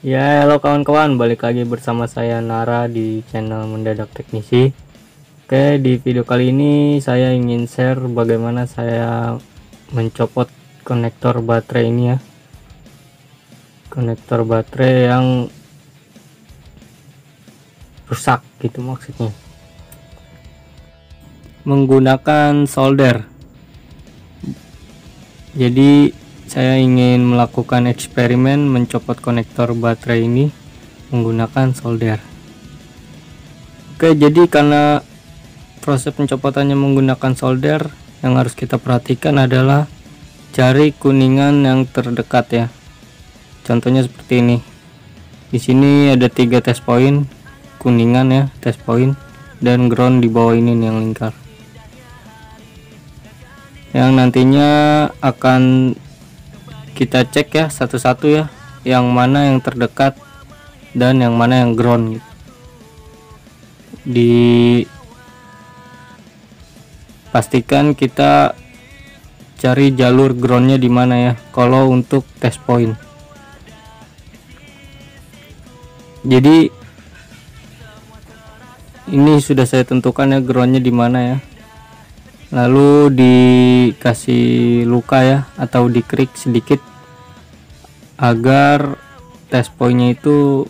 Ya, halo kawan-kawan, balik lagi bersama saya Nara di channel Mendadak Teknisi. Oke, di video kali ini saya ingin share bagaimana saya mencopot konektor baterai ini ya. Konektor baterai yang rusak gitu maksudnya. Menggunakan solder. Jadi saya ingin melakukan eksperimen mencopot konektor baterai ini menggunakan solder. Oke, jadi karena proses pencopotannya menggunakan solder, yang harus kita perhatikan adalah jari kuningan yang terdekat ya. Contohnya seperti ini. Di sini ada 3 test point kuningan ya, test point, dan ground di bawah ini nih yang lingkar. Yang nantinya akan kita cek ya satu-satu ya, yang mana yang terdekat dan yang mana yang ground gitu. Dipastikan kita cari jalur groundnya di mana ya kalau untuk test point. Jadi ini sudah saya tentukan ya groundnya di mana ya, lalu dikasih luka ya atau dikrik sedikit agar test pointnya itu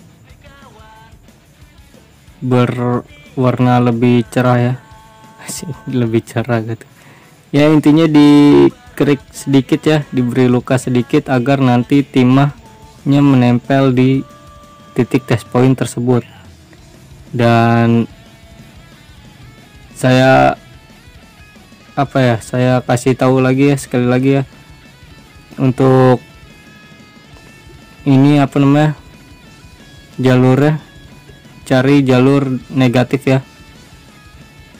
berwarna lebih cerah ya. Lebih cerah gitu ya, intinya dikrik sedikit ya, diberi luka sedikit agar nanti timahnya menempel di titik test point tersebut. Dan saya saya kasih tahu lagi ya, sekali lagi ya, untuk ini jalurnya, cari jalur negatif ya,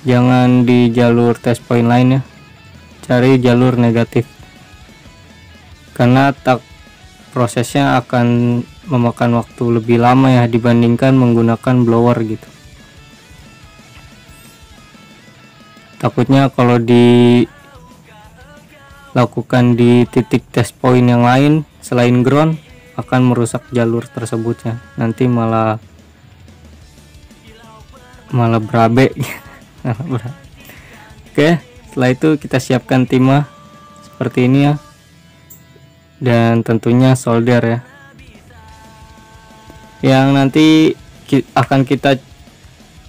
jangan di jalur test point lain ya, cari jalur negatif karena prosesnya akan memakan waktu lebih lama ya dibandingkan menggunakan blower gitu. Takutnya kalau dilakukan di titik test point yang lain selain ground akan merusak jalur tersebutnya, nanti malah berabe. Oke, setelah itu kita siapkan timah seperti ini ya, dan tentunya solder ya, yang nanti akan kita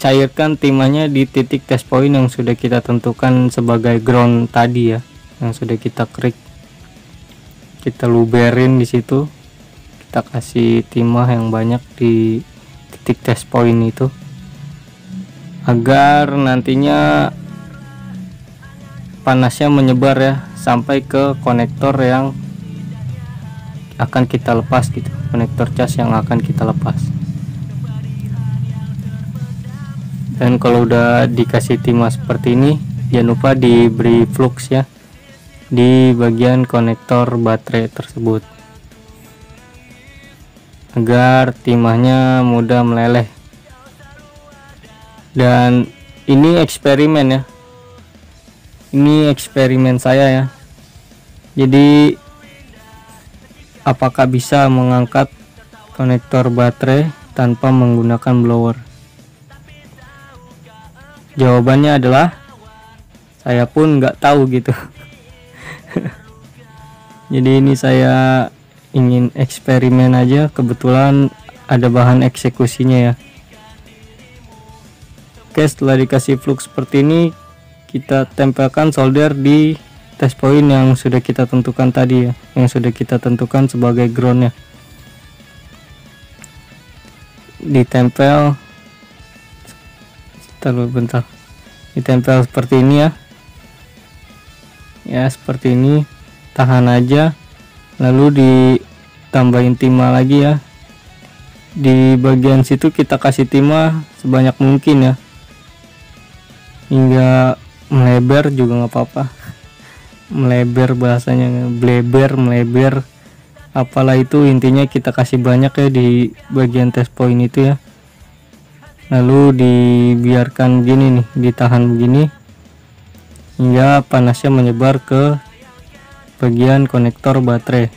cairkan timahnya di titik test point yang sudah kita tentukan sebagai ground tadi ya, yang sudah kita krik, kita luberin di situ, kita kasih timah yang banyak di titik test point itu agar nantinya panasnya menyebar ya sampai ke konektor yang akan kita lepas gitu, konektor cas yang akan kita lepas. Dan kalau udah dikasih timah seperti ini, jangan lupa diberi flux ya di bagian konektor baterai tersebut agar timahnya mudah meleleh. Dan ini eksperimen ya, ini eksperimen saya ya, jadi apakah bisa mengangkat konektor baterai tanpa menggunakan blower? Jawabannya adalah saya pun nggak tahu gitu. Jadi ini saya ingin eksperimen aja, kebetulan ada bahan eksekusinya ya. Oke, setelah dikasih flux seperti ini, kita tempelkan solder di test point yang sudah kita tentukan tadi ya, yang sudah kita tentukan sebagai groundnya. Ditempel, bentar, ditempel seperti ini ya, seperti ini, tahan aja, lalu ditambahin timah lagi ya. Di bagian situ kita kasih timah sebanyak mungkin ya, hingga melebar juga nggak apa-apa. Melebar bahasanya, melebar, apalah itu, intinya kita kasih banyak ya di bagian test point itu ya. Lalu dibiarkan gini nih, ditahan begini hingga panasnya menyebar ke bagian konektor baterai.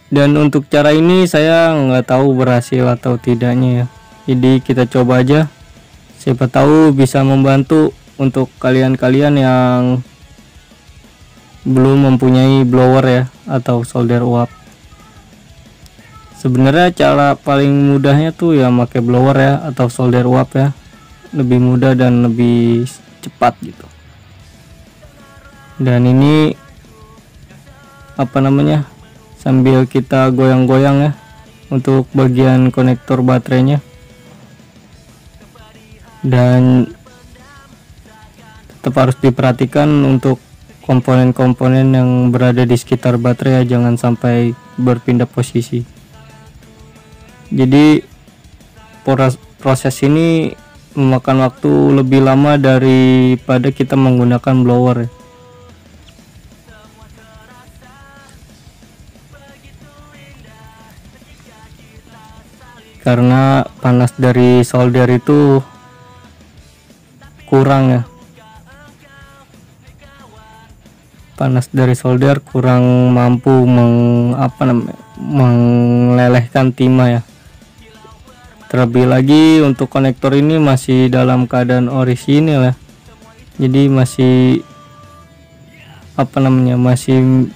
Dan untuk cara ini saya nggak tahu berhasil atau tidaknya ya, jadi kita coba aja, siapa tahu bisa membantu untuk kalian-kalian yang belum mempunyai blower ya atau solder uap. Sebenarnya cara paling mudahnya tuh ya pakai blower ya atau solder uap ya, lebih mudah dan lebih cepat gitu. Dan ini apa namanya, sambil kita goyang-goyang ya untuk bagian konektor baterainya, dan tetap harus diperhatikan untuk komponen-komponen yang berada di sekitar baterai ya, jangan sampai berpindah posisi. Jadi proses ini memakan waktu lebih lama daripada kita menggunakan blower ya. Karena panas dari solder itu kurang ya, panas dari solder kurang mampu melelehkan timah ya. Terlebih lagi untuk konektor ini masih dalam keadaan orisinil ya, jadi masih masih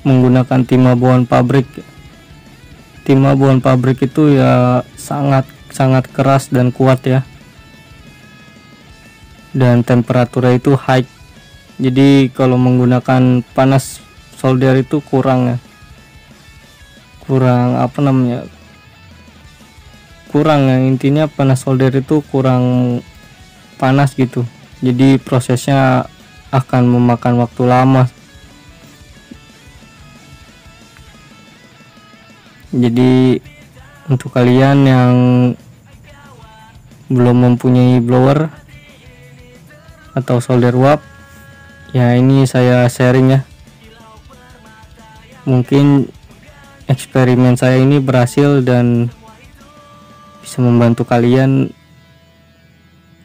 menggunakan timah bawaan pabrik. Timah bawaan pabrik itu ya sangat keras dan kuat ya, dan temperaturnya itu high. Jadi kalau menggunakan panas solder itu kurang ya, kurang ya, intinya panas solder itu kurang panas gitu. Jadi prosesnya akan memakan waktu lama. Jadi untuk kalian yang belum mempunyai blower atau solder uap ya, ini saya sharing ya, mungkin eksperimen saya ini berhasil dan bisa membantu kalian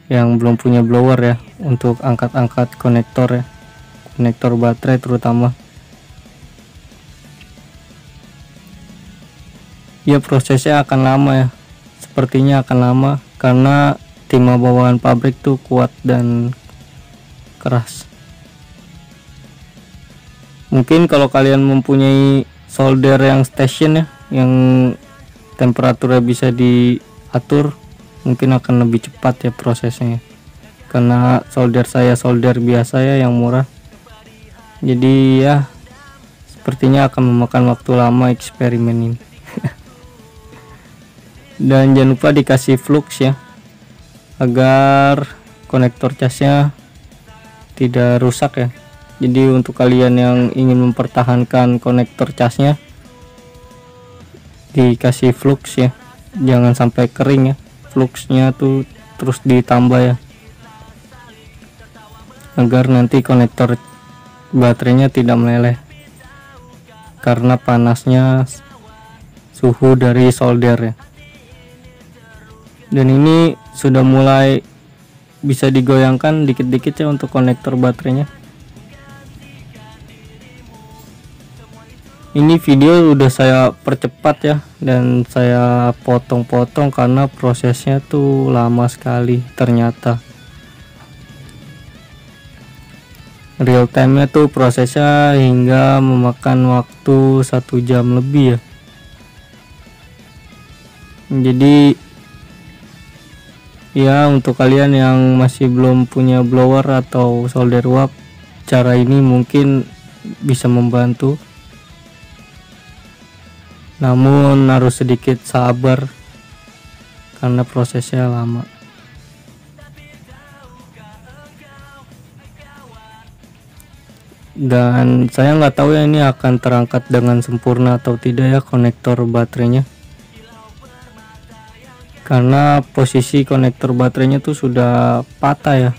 yang belum punya blower ya untuk angkat-angkat konektor ya, konektor baterai terutama. Ya prosesnya akan lama ya, sepertinya akan lama karena timah bawaan pabrik tuh kuat dan keras. Mungkin kalau kalian mempunyai solder yang station ya, yang temperaturnya bisa diatur, mungkin akan lebih cepat ya prosesnya. Karena solder saya solder biasa ya yang murah, jadi ya sepertinya akan memakan waktu lama eksperimen ini. Dan jangan lupa dikasih flux ya, agar konektor casnya tidak rusak ya. Jadi untuk kalian yang ingin mempertahankan konektor casnya, dikasih flux ya, jangan sampai kering ya, fluxnya tuh terus ditambah ya, agar nanti konektor baterainya tidak meleleh karena panasnya suhu dari solder ya. Dan ini sudah mulai bisa digoyangkan dikit-dikit ya untuk konektor baterainya. Ini video udah saya percepat ya, dan saya potong-potong karena prosesnya tuh lama sekali ternyata. Real time nya tuh prosesnya hingga memakan waktu 1 jam lebih ya. Jadi ya untuk kalian yang masih belum punya blower atau solder uap, cara ini mungkin bisa membantu, namun harus sedikit sabar karena prosesnya lama. Dan saya nggak tahu ya ini akan terangkat dengan sempurna atau tidak ya konektor baterainya, karena posisi konektor baterainya tuh sudah patah ya.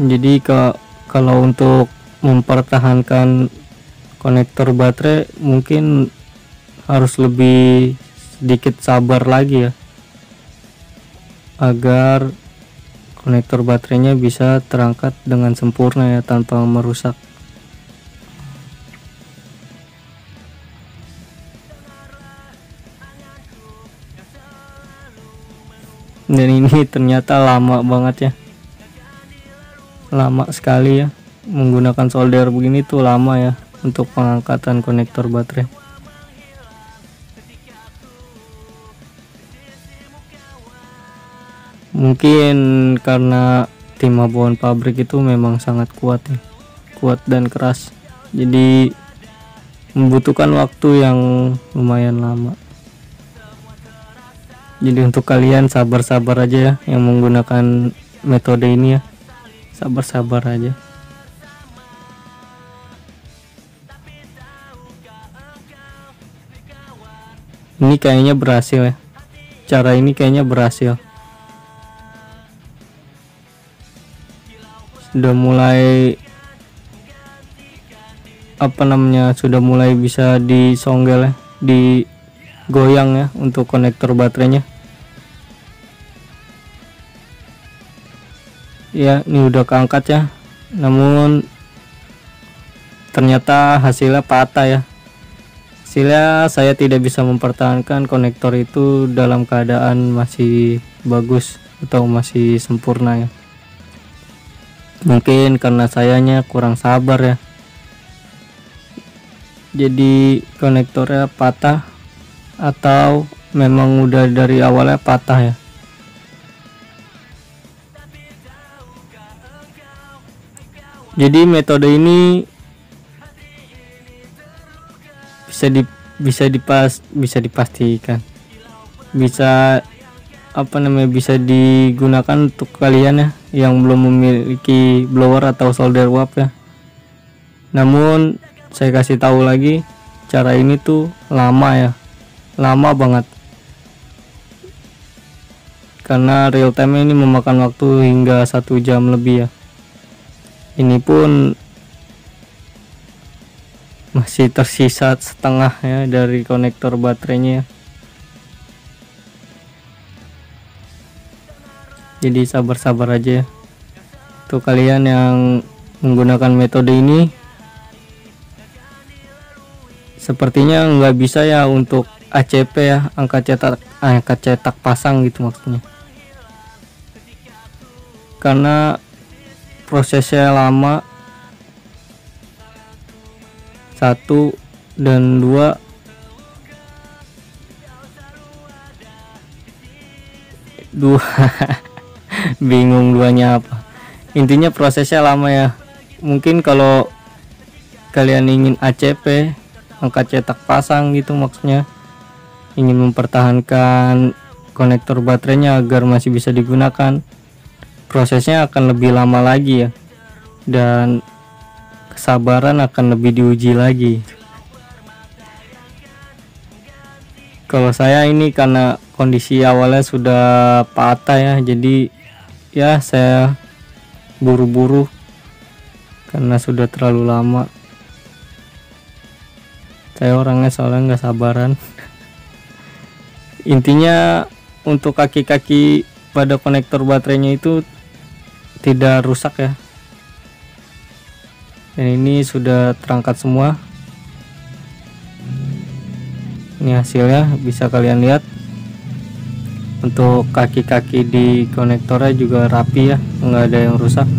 Jadi kalau untuk mempertahankan konektor baterai mungkin harus lebih sedikit sabar lagi ya, agar konektor baterainya bisa terangkat dengan sempurna ya, tanpa merusak. Dan ini ternyata lama banget ya, lama sekali ya, menggunakan solder begini tuh lama ya untuk pengangkatan konektor baterai. Mungkin karena timah bawaan pabrik itu memang sangat kuat ya, kuat dan keras, jadi membutuhkan waktu yang lumayan lama. Jadi untuk kalian sabar-sabar aja ya yang menggunakan metode ini ya, sabar-sabar aja. Ini kayaknya berhasil ya, cara ini kayaknya berhasil. Sudah mulai sudah mulai bisa disonggel ya, digoyang ya untuk konektor baterainya. Ya, ini udah keangkat ya, namun ternyata hasilnya patah ya. Hasilnya saya tidak bisa mempertahankan konektor itu dalam keadaan masih bagus atau masih sempurna ya. Mungkin karena sayanya kurang sabar ya, jadi konektornya patah, atau memang udah dari awalnya patah ya. Jadi metode ini bisa dipastikan, bisa bisa digunakan untuk kalian ya yang belum memiliki blower atau solder wap ya. Namun saya kasih tahu lagi, cara ini tuh lama ya, lama banget, karena real time ini memakan waktu hingga 1 jam lebih ya. Ini pun masih tersisa setengah ya dari konektor baterainya ya. Jadi sabar-sabar aja ya untuk kalian yang menggunakan metode ini. Sepertinya nggak bisa ya untuk ACP ya, angkat cetak pasang gitu maksudnya, karena prosesnya lama. 1 dan 2 bingung duanya apa. Intinya prosesnya lama ya. Mungkin kalau kalian ingin ACP, angkat cetak pasang gitu maksudnya, ingin mempertahankan konektor baterainya agar masih bisa digunakan, prosesnya akan lebih lama lagi ya, dan kesabaran akan lebih diuji lagi. Kalau saya ini karena kondisi awalnya sudah patah ya, jadi ya saya buru-buru karena sudah terlalu lama. Saya orangnya soalnya nggak sabaran. Intinya untuk kaki-kaki pada konektor baterainya itu tidak rusak ya, dan ini sudah terangkat semua. Ini hasilnya bisa kalian lihat. Untuk kaki-kaki di konektornya juga rapi ya, nggak ada yang rusak.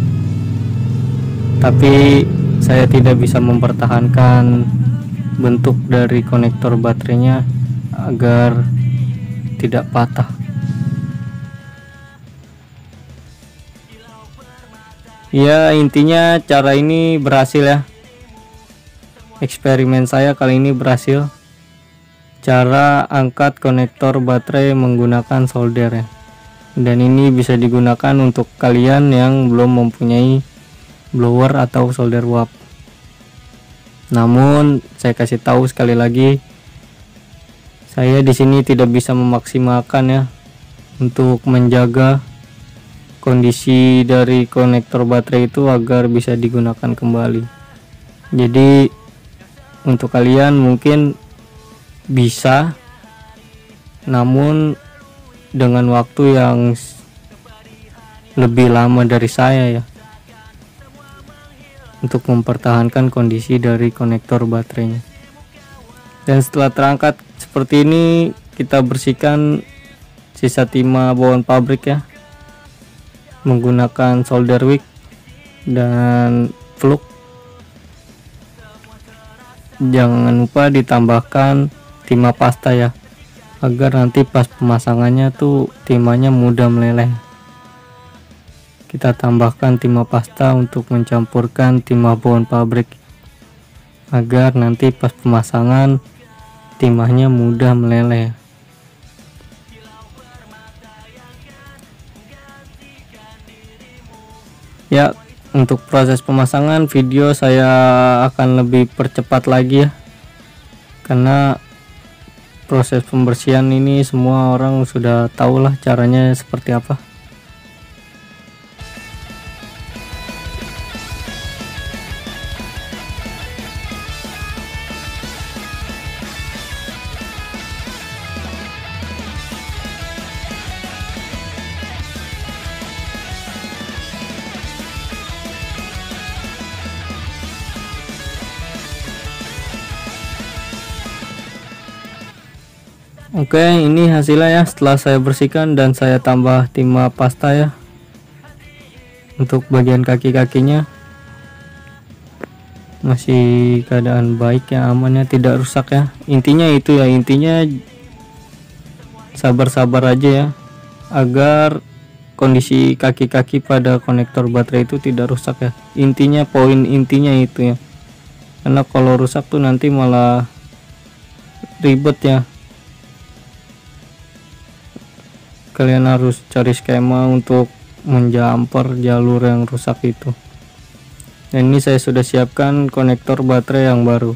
Tapi saya tidak bisa mempertahankan bentuk dari konektor baterainya agar tidak patah. Ya, intinya cara ini berhasil ya. Eksperimen saya kali ini berhasil. Cara angkat konektor baterai menggunakan solder ya. Dan ini bisa digunakan untuk kalian yang belum mempunyai blower atau solder wap. Namun saya kasih tahu sekali lagi, saya di sini tidak bisa memaksimalkan ya untuk menjaga kondisi dari konektor baterai itu agar bisa digunakan kembali. Jadi untuk kalian mungkin bisa, namun dengan waktu yang lebih lama dari saya ya, untuk mempertahankan kondisi dari konektor baterainya. Dan setelah terangkat seperti ini, kita bersihkan sisa timah bawaan pabrik ya, menggunakan solder wick dan fluk. Jangan lupa ditambahkan timah pasta ya, agar nanti pas pemasangannya tuh timahnya mudah meleleh. Kita tambahkan timah pasta untuk mencampurkan timah bawaan pabrik, agar nanti pas pemasangan timahnya mudah meleleh. Ya, untuk proses pemasangan video saya akan lebih percepat lagi ya, karena proses pembersihan ini semua orang sudah tahu lah caranya seperti apa. Oke, ini hasilnya ya setelah saya bersihkan dan saya tambah timah pasta ya. Untuk bagian kaki-kakinya masih keadaan baik ya, aman ya, tidak rusak ya. Intinya itu ya, intinya sabar-sabar aja ya, agar kondisi kaki-kaki pada konektor baterai itu tidak rusak ya. Intinya, poin intinya itu ya, karena kalau rusak tuh nanti malah ribet ya. Kalian harus cari skema untuk menjumper jalur yang rusak itu. Dan ini saya sudah siapkan konektor baterai yang baru.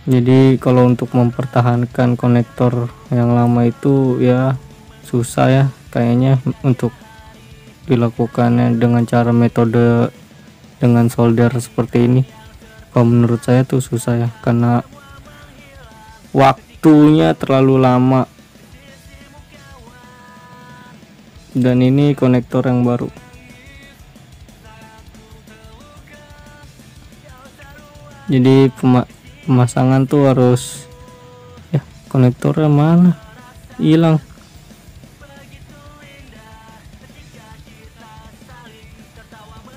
Jadi kalau untuk mempertahankan konektor yang lama itu ya susah ya kayaknya, untuk dilakukannya dengan cara metode dengan solder seperti ini. Kalau menurut saya tuh susah ya, karena waktunya terlalu lama. Dan ini konektor yang baru. Jadi pemasangan tuh harus ya, konektornya mana hilang.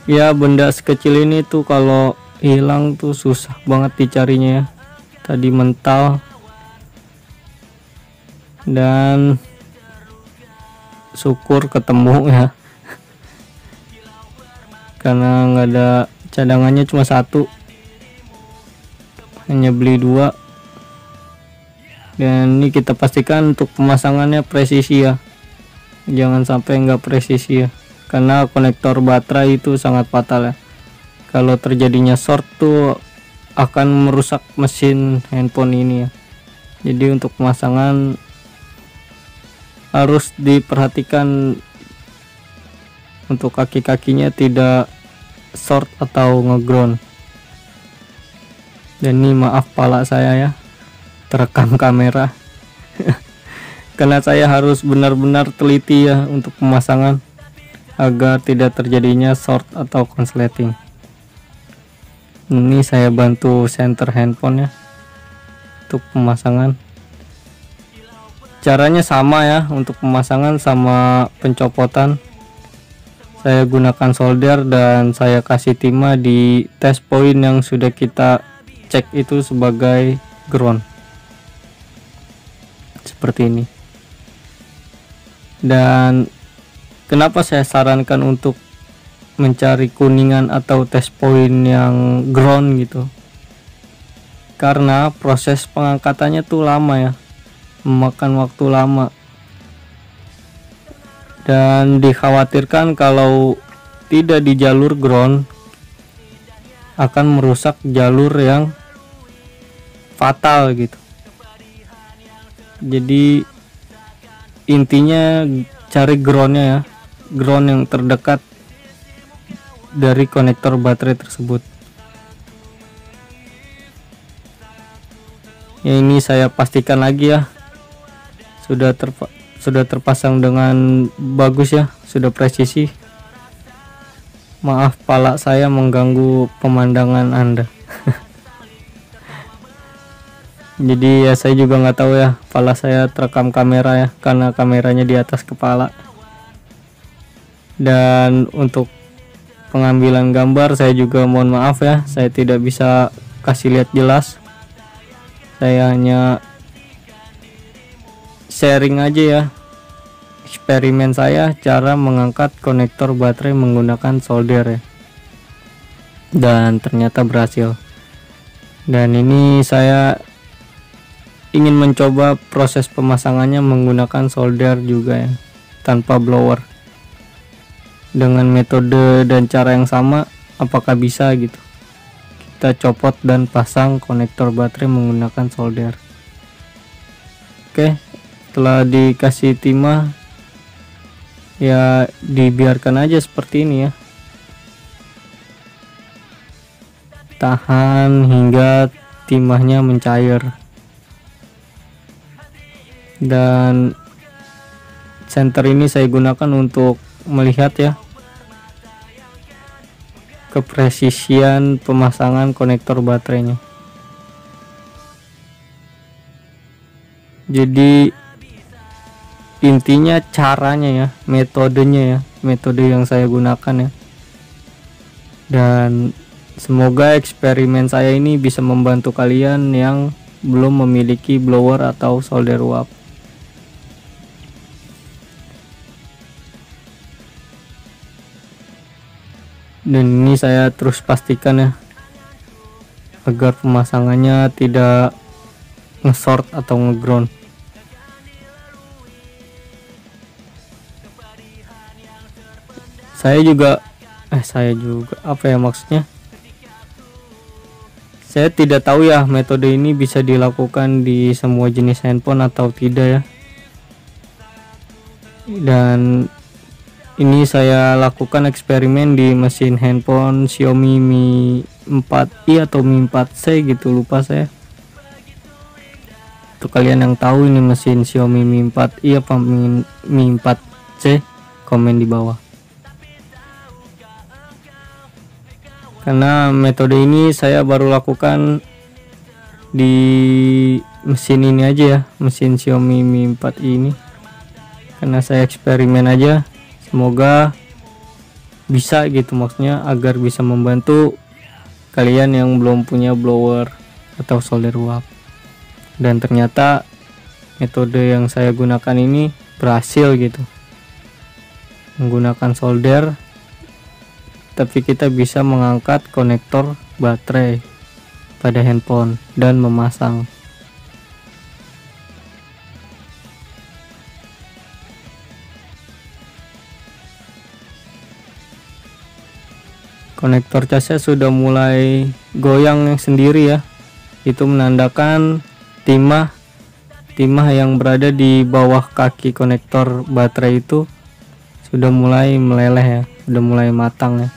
Ya, benda sekecil ini tuh kalau hilang tuh susah banget dicarinya ya. Tadi mental dan syukur ketemu ya, karena nggak ada cadangannya, cuma satu, hanya beli 2. Dan ini kita pastikan untuk pemasangannya presisi ya, jangan sampai nggak presisi ya, karena konektor baterai itu sangat fatal ya. Kalau terjadinya short tuh akan merusak mesin handphone ini ya. Jadi untuk pemasangan harus diperhatikan untuk kaki-kakinya tidak short atau ngeground. Dan ini maaf pala saya ya, terekam kamera karena saya harus benar-benar teliti ya untuk pemasangan agar tidak terjadinya short atau konsleting. Ini saya bantu center handphone ya untuk pemasangan. Caranya sama ya, untuk pemasangan sama pencopotan. Saya gunakan solder dan saya kasih timah di test point yang sudah kita cek itu sebagai ground. Seperti ini. Dan kenapa saya sarankan untuk mencari kuningan atau test point yang ground gitu? Karena proses pengangkatannya tuh lama ya, memakan waktu lama, dan dikhawatirkan kalau tidak di jalur ground akan merusak jalur yang fatal gitu. Jadi intinya cari groundnya ya, ground yang terdekat dari konektor baterai tersebut. Ya, ini saya pastikan lagi ya, sudah terpasang dengan bagus ya, sudah presisi. Maaf pala saya mengganggu pemandangan Anda. Jadi ya saya juga nggak tahu ya, pala saya terekam kamera ya, karena kameranya di atas kepala. Dan untuk pengambilan gambar saya juga mohon maaf ya, saya tidak bisa kasih lihat jelas. Saya hanya sharing aja ya eksperimen saya cara mengangkat konektor baterai menggunakan solder ya. Dan ternyata berhasil. Dan ini saya ingin mencoba proses pemasangannya menggunakan solder juga ya, tanpa blower. Dengan metode dan cara yang sama, apakah bisa gitu? Kita copot dan pasang konektor baterai menggunakan solder. Oke, setelah dikasih timah, ya dibiarkan aja seperti ini ya. Tahan hingga timahnya mencair. Dan senter ini saya gunakan untuk melihat ya kepresisian pemasangan konektor baterainya. Jadi intinya caranya ya, metodenya ya, metode yang saya gunakan ya. Dan semoga eksperimen saya ini bisa membantu kalian yang belum memiliki blower atau solder uap. Dan ini saya terus pastikan ya, agar pemasangannya tidak nge-short atau nge-ground. Saya juga apa ya maksudnya, saya tidak tahu ya metode ini bisa dilakukan di semua jenis handphone atau tidak ya. Dan ini saya lakukan eksperimen di mesin handphone Xiaomi Mi 4i atau Mi 4c gitu, lupa saya. Untuk kalian yang tahu ini mesin Xiaomi Mi 4i apa Mi 4c, komen di bawah. Karena metode ini saya baru lakukan di mesin ini aja ya, mesin Xiaomi Mi 4i ini. Karena saya eksperimen aja, semoga bisa gitu, maksudnya agar bisa membantu kalian yang belum punya blower atau solder uap. Dan ternyata metode yang saya gunakan ini berhasil gitu, menggunakan solder tapi kita bisa mengangkat konektor baterai pada handphone dan memasang. Konektor casnya sudah mulai goyang sendiri ya. Itu menandakan timah yang berada di bawah kaki konektor baterai itu sudah mulai meleleh ya, sudah mulai matang ya.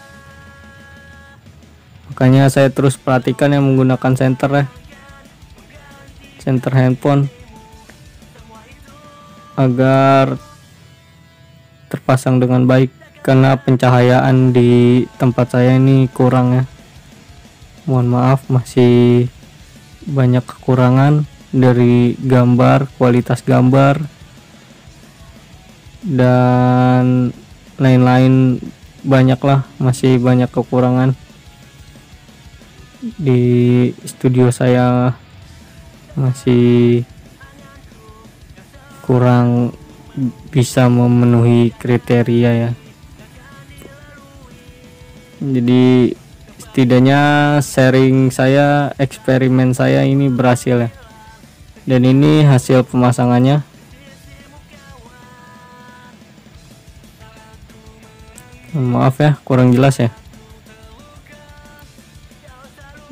Makanya saya terus perhatikan yang menggunakan senter ya, senter handphone, agar terpasang dengan baik. Karena pencahayaan di tempat saya ini kurang ya, mohon maaf, masih banyak kekurangan dari gambar, kualitas gambar dan lain-lain, banyaklah, masih banyak kekurangan di studio saya, masih kurang bisa memenuhi kriteria ya. Jadi setidaknya sharing saya, eksperimen saya ini berhasil ya. Dan ini hasil pemasangannya. Maaf ya kurang jelas ya.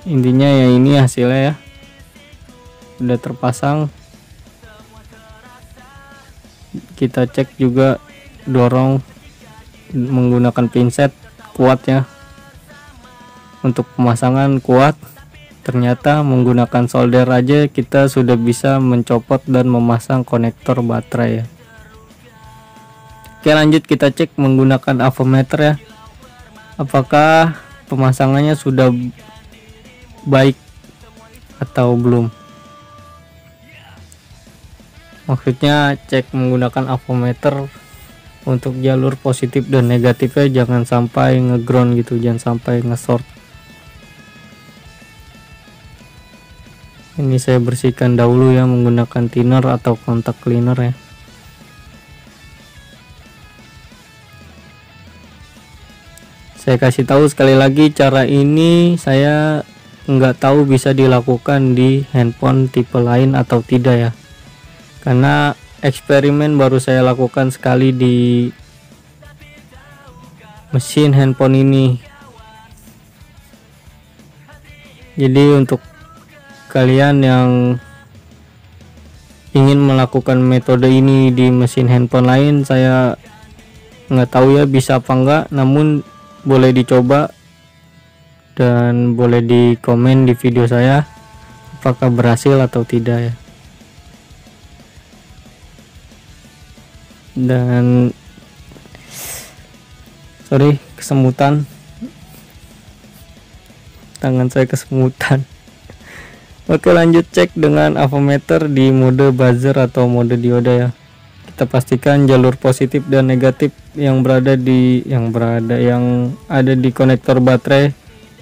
Intinya ya ini hasilnya ya, udah terpasang. Kita cek juga, dorong menggunakan pinset, kuat ya. Untuk pemasangan kuat. Ternyata menggunakan solder aja kita sudah bisa mencopot dan memasang konektor baterai ya. Oke, lanjut kita cek menggunakan avometer ya, apakah pemasangannya sudah baik atau belum. Maksudnya cek menggunakan avometer untuk jalur positif dan negatifnya jangan sampai ngeground gitu, jangan sampai nge-short. Ini saya bersihkan dahulu ya menggunakan thinner atau kontak cleaner ya. Saya kasih tahu sekali lagi, cara ini saya nggak tahu bisa dilakukan di handphone tipe lain atau tidak ya, karena eksperimen baru saya lakukan sekali di mesin handphone ini. Jadi untuk kalian yang ingin melakukan metode ini di mesin handphone lain, saya nggak tahu ya bisa apa enggak, namun boleh dicoba dan boleh di komen di video saya apakah berhasil atau tidak ya. Dan sorry, kesemutan, tangan saya kesemutan. Oke, lanjut cek dengan avometer di mode buzzer atau mode dioda ya. Kita pastikan jalur positif dan negatif yang ada di konektor baterai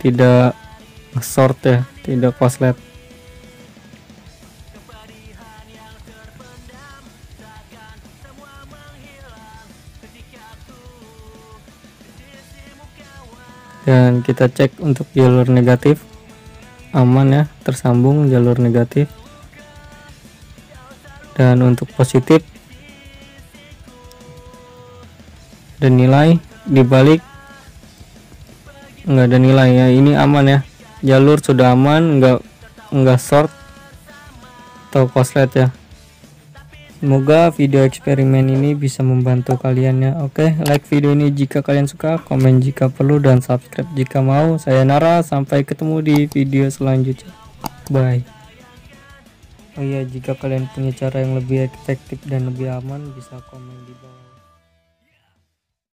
tidak short ya, tidak korslet. Dan kita cek untuk jalur negatif aman ya, tersambung jalur negatif. Dan untuk positif dan nilai dibalik nggak ada nilai ya, ini aman ya, jalur sudah aman, nggak short atau korslet ya. Semoga video eksperimen ini bisa membantu kalian ya. Oke, like video ini jika kalian suka, komen jika perlu, dan subscribe jika mau. Saya Nara, sampai ketemu di video selanjutnya. Bye. Oh iya, jika kalian punya cara yang lebih efektif dan lebih aman, bisa komen di bawah.